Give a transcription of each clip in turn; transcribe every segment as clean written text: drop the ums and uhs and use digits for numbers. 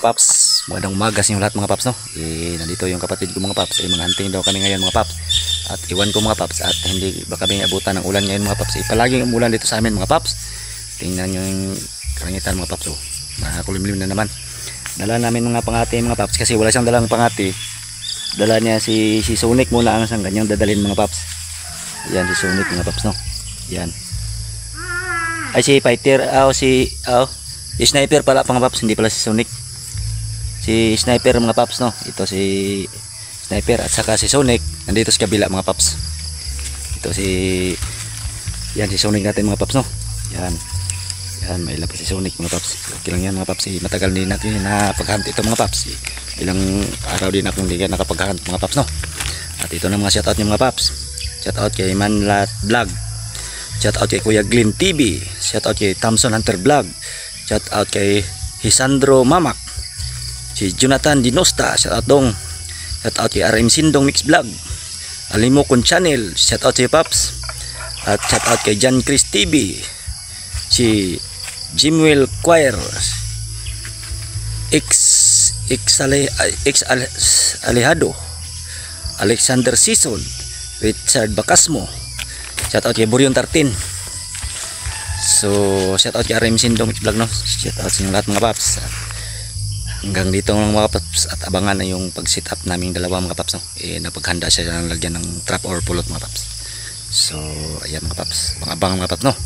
mga paps, magandang umaga sa inyo lahat mga paps, no? Nandito yung kapatid ko mga paps, mga hunting daw kami ngayon mga paps. At iwan ko mga paps, at hindi ba kami abutan ng ulan ngayon mga paps. Palaging umulan dito sa amin mga paps. Tingnan nyo yung kalangitan mga paps, oh. Makulimlim na naman. Dala namin mga pangati mga paps, kasi wala siyang dalang pangati. Dala niya si Sonic muna ang isang ganyang dadalhin mga paps. Yan si Sonic mga paps, no? Yan. Ay si Fighter, si Sniper pala mga paps, hindi pala si Sonic. Si Sniper mga paps, no? Ito si Sniper at saka si Sonic nandito sa kabila mga paps. Ito yan si Sonic natin mga paps, no? Yan. Yan, may lapis si Sonic mga paps. Okay lang yan mga paps. Matagal din natin napaghunt ito mga paps. Ilang araw din akong hindi nakapaghunt mga paps, no? At ito na mga shoutout niyo mga paps. Shoutout kay Manlat Vlog. Shoutout kay Kuya Glenn TV. Shoutout kay Thompson Hunter Vlog. Shoutout kay Hisandro Mamak. Si Jonathan Dinosta, shoutout dong. Shoutout kay RM Sindong Mix Vlog. Alimo Kun Channel, shoutout si Paps. At shoutout kay John Chris TV. Si Jimwell Choir. Alejado. Alexander Sison. Richard Bacasmo. Shoutout kay Burion Tartin. So, shoutout kay RM Sindong Mix Vlog, no? Shoutout sa inyo lahat mga paps. Hanggang dito mga paps, at abangan na yung pag-sit up naming dalawa mga paps, no? Napaghanda siya ng lagyan ng trap or pulot mga paps. So ayan mga paps, abang mga paps, no?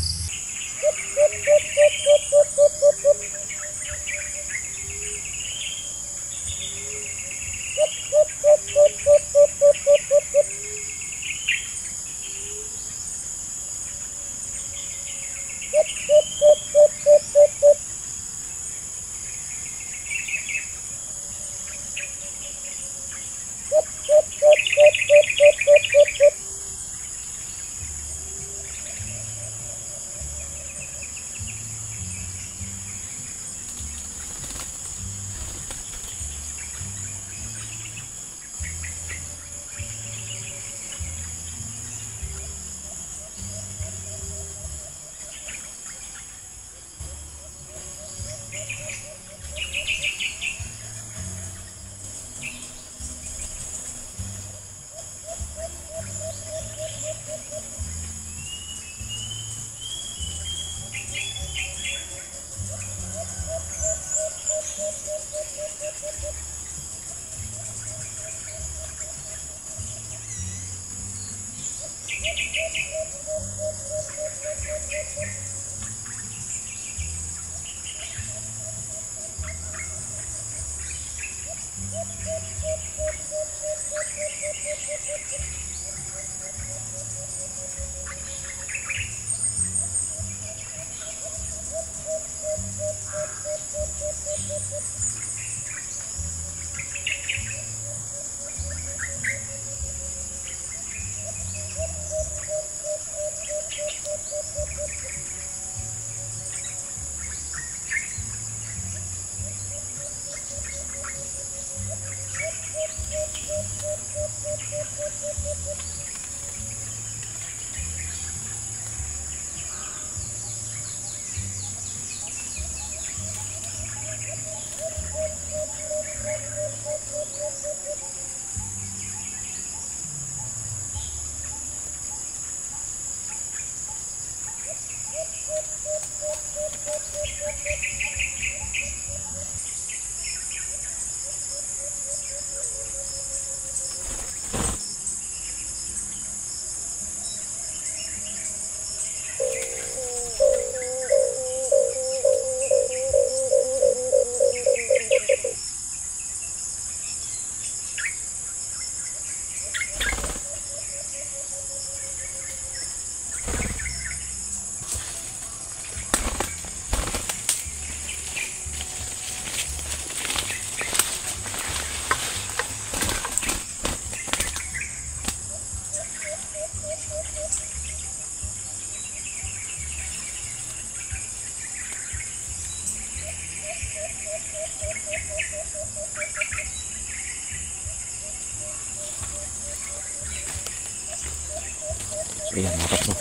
Ayan mga paps, no?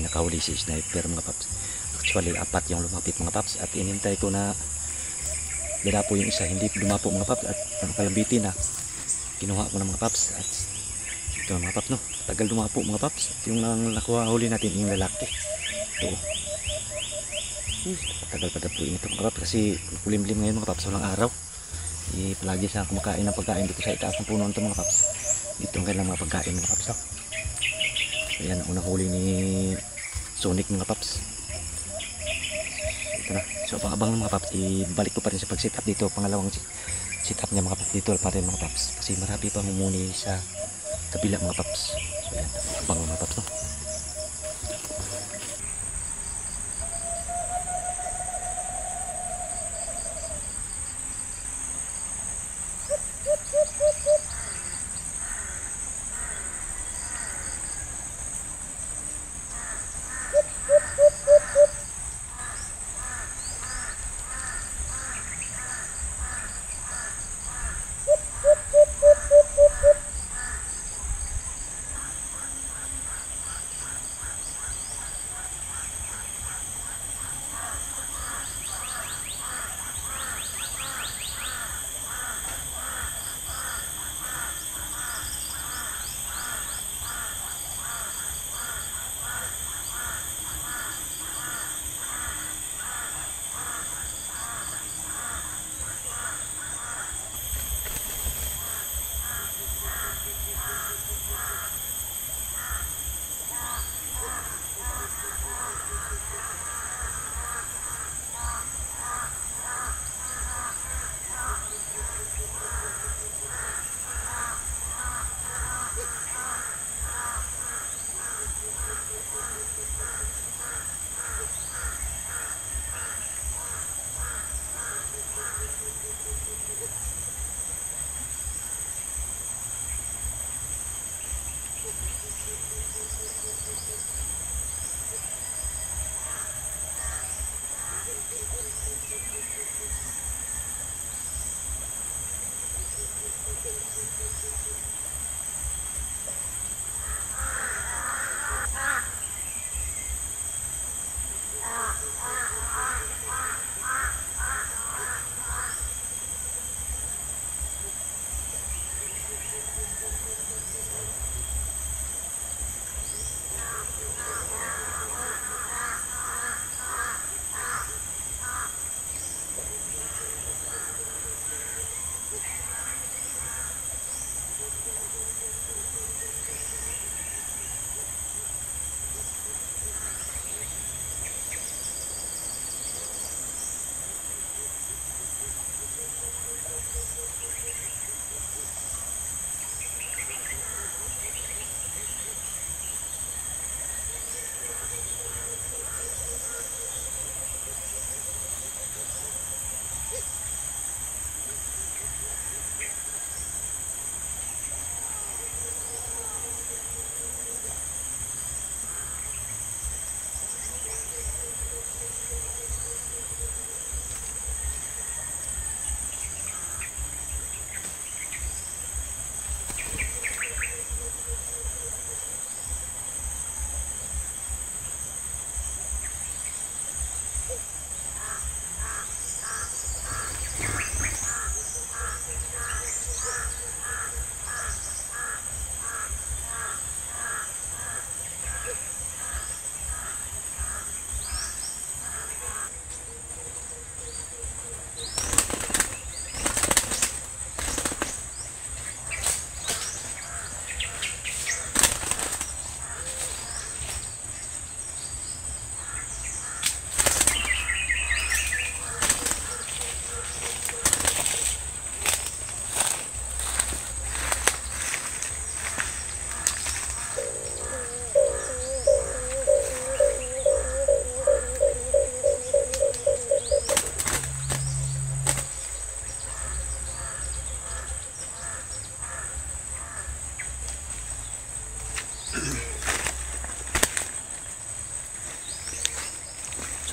Nakahuli si Sniper mga paps. Actually apat yung lumapit mga paps, at inintay ko na dadapo yung isa, hindi dumapo mga paps, at kalambitin na kinuha ko ng mga paps. At ito mga paps, no, tagal dumapo mga paps. At yung nakuha huli natin yung lalaki ito, tagal pa dapuin ito mga paps, kasi kulimlim ngayon mga paps, walang araw. Palagi siya kumakain ng pagkain dito sa itaas ng puno nito mga paps. Dito ang kailang mga pagkain mga paps, no? Ayan ang unang huli ni Sonic mga paps. Ito na. So abang mga paps, ibalik ko pa rin sa pag-sit up dito. Pangalawang sit up niya mga paps dito pa rin mga paps, kasi marami pa humuni sa kabila mga paps. So ayan, abang mga paps, no?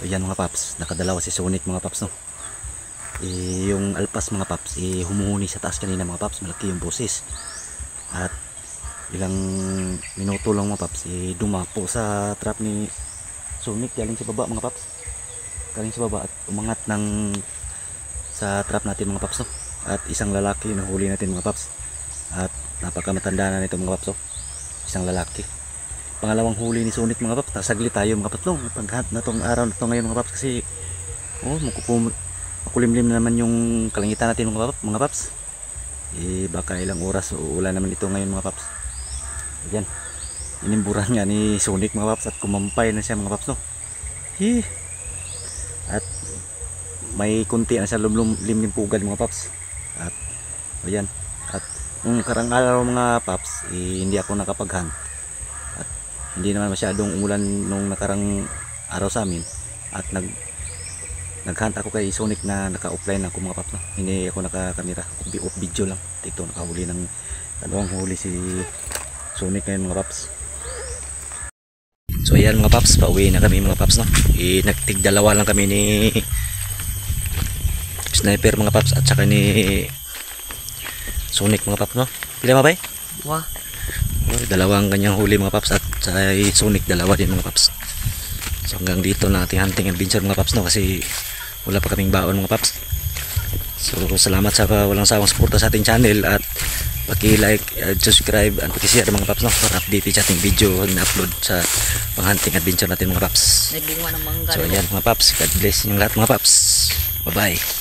So yan mga paps, nakadalawa si Sonic mga paps, no. Yung alpas mga paps, humuhuni sa taas kanina mga paps, malaki yung boses. At ilang minuto lang mga paps, dumapo sa trap ni Sonic galing sa baba mga paps. Galing sa baba at umangat ng sa trap natin mga paps, no? At isang lalaki yung nahuli natin mga paps. At napakamatanda na nito mga paps, no? Isang lalaki. Pangalawang huli ni Sonic mga paps. Nasaglit tayo mga paps, no? Paghat na tong araw na to ngayon mga paps, kasi makulimlim na naman yung kalangitan natin mga paps. Baka ilang oras uulan naman ito ngayon mga paps. Yan, inimburan nga ni Sonic mga paps at kumampay na siya mga paps, no? At may kunti na siya limlimpugad mga paps. At ayan, at nung karang araw mga paps, hindi ako nakapaghunt at hindi naman masyadong umulan nung nakarang araw sa amin. At naghunt ako kay Sonic na naka-offline ako mga paps, no? Hindi ako nakakamera, off video lang. Ito nakahuli ng dalawang huli si Sonic ngayon mga paps. So ayan mga paps, pauwi na kami mga paps, no? Nagtigdalawa lang kami ni Sniper mga paps at saka ni Sonic mga paps, no? Pila mabay? Wah. Dalawang kanyang huli mga paps at saka Sonic dalawa din mga paps. So hanggang dito na ating hunting adventure mga paps, no? Kasi wala pa kaming baon mga paps. So salamat sa walang sawang suporta sa ating channel at paki-like, subscribe and paki-share mga paps, no? Para update sa ating video na upload sa pang-hunting adventure natin mga paps. So ayan mga paps, God bless yung lahat mga paps. Bye bye.